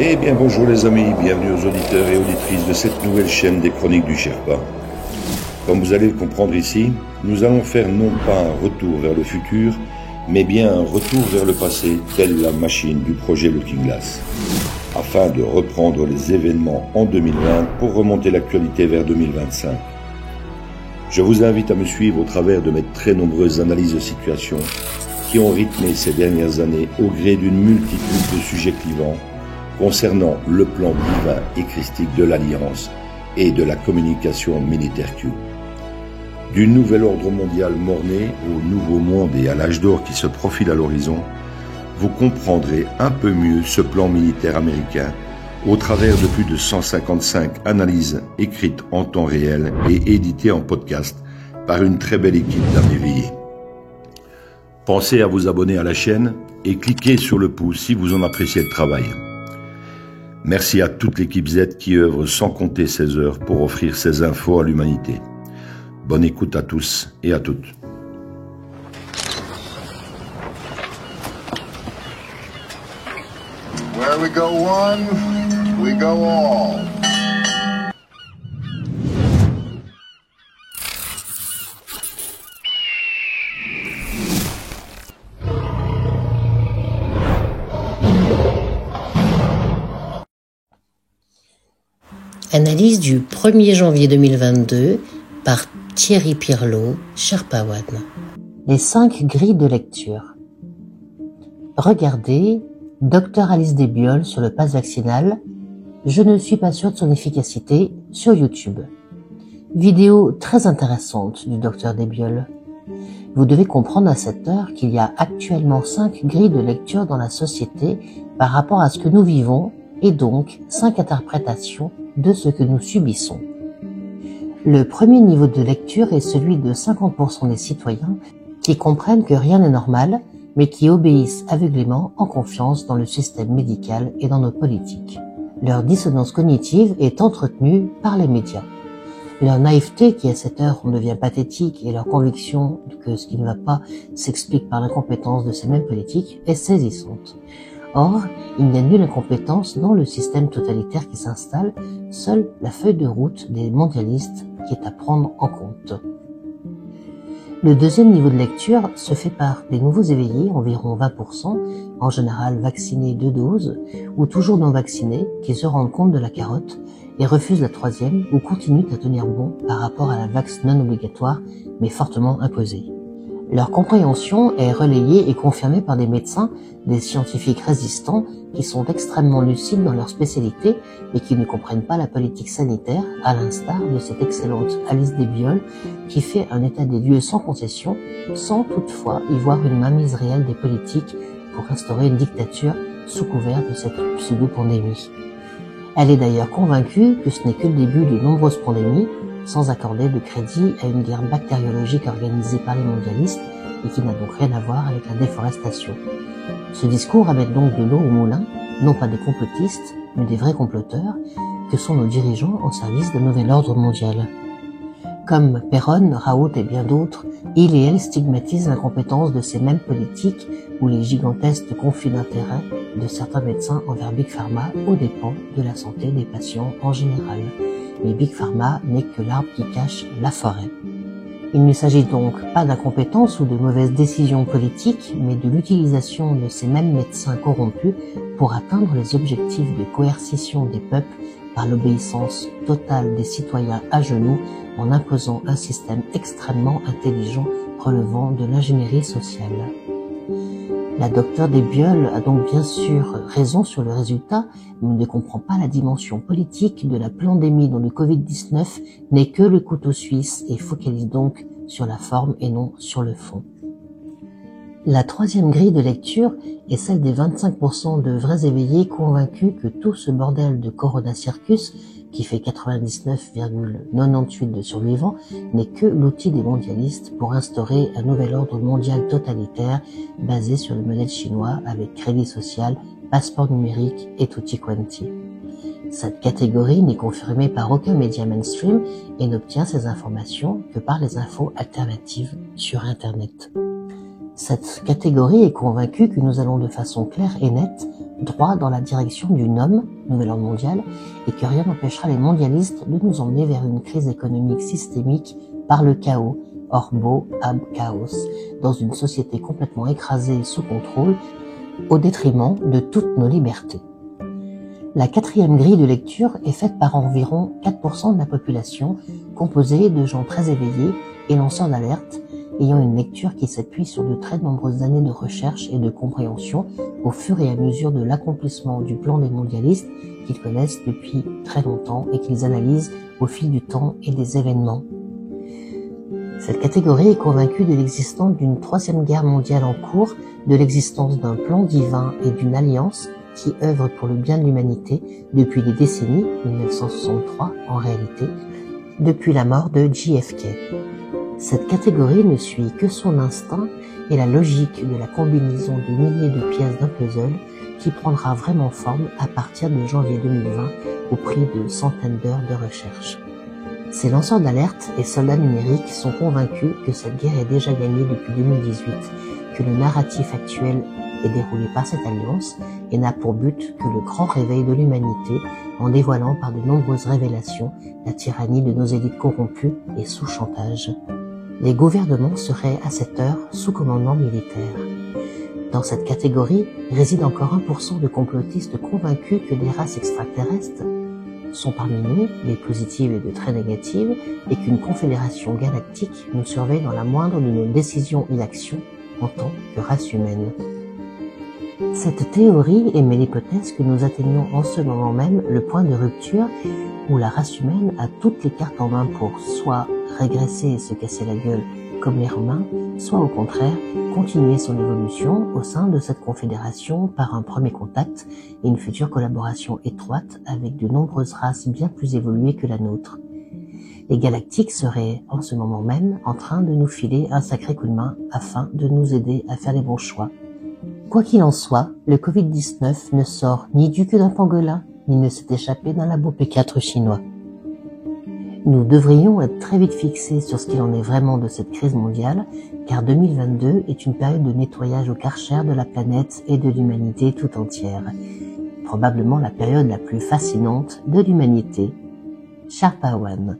Eh bien bonjour les amis, bienvenue aux auditeurs et auditrices de cette nouvelle chaîne des Chroniques du Sherpa. Comme vous allez le comprendre ici, nous allons faire non pas un retour vers le futur, mais bien un retour vers le passé, telle la machine du projet Looking Glass, afin de reprendre les événements en 2020 pour remonter l'actualité vers 2025. Je vous invite à me suivre au travers de mes très nombreuses analyses de situation qui ont rythmé ces dernières années au gré d'une multitude de sujets clivants concernant le plan divin et christique de l'Alliance et de la communication militaire Q. Du nouvel ordre mondial mort-né au nouveau monde et à l'âge d'or qui se profile à l'horizon, vous comprendrez un peu mieux ce plan militaire américain au travers de plus de 155 analyses écrites en temps réel et éditées en podcast par une très belle équipe d'âmes éveillées. Pensez à vous abonner à la chaîne et cliquez sur le pouce si vous en appréciez le travail. Merci à toute l'équipe Z qui œuvre sans compter ses heures pour offrir ces infos à l'humanité. Bonne écoute à tous et à toutes. Where we go one, we go all. Analyse du 1er janvier 2022 par Thierry Pirlot, Sherpa One. Les 5 grilles de lecture. Regardez Dr Alice Desbioles sur le pass vaccinal. Je ne suis pas sûr de son efficacité sur YouTube. Vidéo très intéressante du Dr Desbioles. Vous devez comprendre à cette heure qu'il y a actuellement 5 grilles de lecture dans la société par rapport à ce que nous vivons et donc 5 interprétations de ce que nous subissons. Le premier niveau de lecture est celui de 50% des citoyens qui comprennent que rien n'est normal, mais qui obéissent aveuglément en confiance dans le système médical et dans nos politiques. Leur dissonance cognitive est entretenue par les médias. Leur naïveté, qui à cette heure on devient pathétique, et leur conviction que ce qui ne va pas s'explique par l'incompétence de ces mêmes politiques est saisissante. Or, il n'y a nulle incompétence dans le système totalitaire qui s'installe, seule la feuille de route des mondialistes qui est à prendre en compte. Le deuxième niveau de lecture se fait par des nouveaux éveillés, environ 20%, en général vaccinés 2 doses, ou toujours non vaccinés, qui se rendent compte de la carotte et refusent la troisième ou continuent à tenir bon par rapport à la vax non obligatoire, mais fortement imposée. Leur compréhension est relayée et confirmée par des médecins, des scientifiques résistants qui sont extrêmement lucides dans leur spécialité et qui ne comprennent pas la politique sanitaire, à l'instar de cette excellente Alice Desbioles qui fait un état des lieux sans concession, sans toutefois y voir une mainmise réelle des politiques pour instaurer une dictature sous couvert de cette pseudo-pandémie. Elle est d'ailleurs convaincue que ce n'est que le début de nombreuses pandémies, sans accorder de crédit à une guerre bactériologique organisée par les mondialistes et qui n'a donc rien à voir avec la déforestation. Ce discours amène donc de l'eau au moulin, non pas des complotistes, mais des vrais comploteurs, que sont nos dirigeants au service d'un nouvel ordre mondial. Comme Perron, Raoult et bien d'autres, il et elle stigmatisent l'incompétence de ces mêmes politiques ou les gigantesques conflits d'intérêts de certains médecins envers Big Pharma aux dépens de la santé des patients en général. Mais Big Pharma n'est que l'arbre qui cache la forêt. Il ne s'agit donc pas d'incompétence ou de mauvaises décisions politiques, mais de l'utilisation de ces mêmes médecins corrompus pour atteindre les objectifs de coercition des peuples par l'obéissance totale des citoyens à genoux en imposant un système extrêmement intelligent relevant de l'ingénierie sociale. La docteure Desbioles a donc bien sûr raison sur le résultat, mais ne comprend pas la dimension politique de la pandémie dont le Covid-19 n'est que le couteau suisse et focalise donc sur la forme et non sur le fond. La troisième grille de lecture est celle des 25% de vrais éveillés convaincus que tout ce bordel de Corona Circus, qui fait 99,98 de survivants, n'est que l'outil des mondialistes pour instaurer un nouvel ordre mondial totalitaire basé sur le modèle chinois avec crédit social, passeport numérique et tutti quanti. Cette catégorie n'est confirmée par aucun média mainstream et n'obtient ses informations que par les infos alternatives sur Internet. Cette catégorie est convaincue que nous allons de façon claire et nette droit dans la direction du NOM, Nouvel Ordre Mondial, et que rien n'empêchera les mondialistes de nous emmener vers une crise économique systémique par le chaos, orbo ab chaos, dans une société complètement écrasée et sous contrôle, au détriment de toutes nos libertés. La quatrième grille de lecture est faite par environ 4% de la population, composée de gens très éveillés et lanceurs d'alerte, ayant une lecture qui s'appuie sur de très nombreuses années de recherche et de compréhension au fur et à mesure de l'accomplissement du plan des mondialistes qu'ils connaissent depuis très longtemps et qu'ils analysent au fil du temps et des événements. Cette catégorie est convaincue de l'existence d'une troisième guerre mondiale en cours, de l'existence d'un plan divin et d'une alliance qui œuvre pour le bien de l'humanité depuis des décennies, 1963 en réalité, depuis la mort de JFK. Cette catégorie ne suit que son instinct et la logique de la combinaison de milliers de pièces d'un puzzle qui prendra vraiment forme à partir de janvier 2020 au prix de centaines d'heures de recherche. Ces lanceurs d'alerte et soldats numériques sont convaincus que cette guerre est déjà gagnée depuis 2018, que le narratif actuel est déroulé par cette alliance et n'a pour but que le grand réveil de l'humanité en dévoilant par de nombreuses révélations la tyrannie de nos élites corrompues et sous chantage. Les gouvernements seraient à cette heure sous commandement militaire. Dans cette catégorie réside encore 1% de complotistes convaincus que les races extraterrestres sont parmi nous, des positives et de très négatives, et qu'une confédération galactique nous surveille dans la moindre de nos décisions et actions en tant que race humaine. Cette théorie émet l'hypothèse que nous atteignons en ce moment même le point de rupture où la race humaine a toutes les cartes en main pour soit régresser et se casser la gueule comme les Romains, soit au contraire continuer son évolution au sein de cette confédération par un premier contact et une future collaboration étroite avec de nombreuses races bien plus évoluées que la nôtre. Les galactiques seraient en ce moment même en train de nous filer un sacré coup de main afin de nous aider à faire les bons choix. Quoi qu'il en soit, le Covid-19 ne sort ni du cul d'un pangolin, ni ne s'est échappé d'un labo P4 chinois. Nous devrions être très vite fixés sur ce qu'il en est vraiment de cette crise mondiale, car 2022 est une période de nettoyage au Karcher de la planète et de l'humanité tout entière. Probablement la période la plus fascinante de l'humanité. Sharpa One.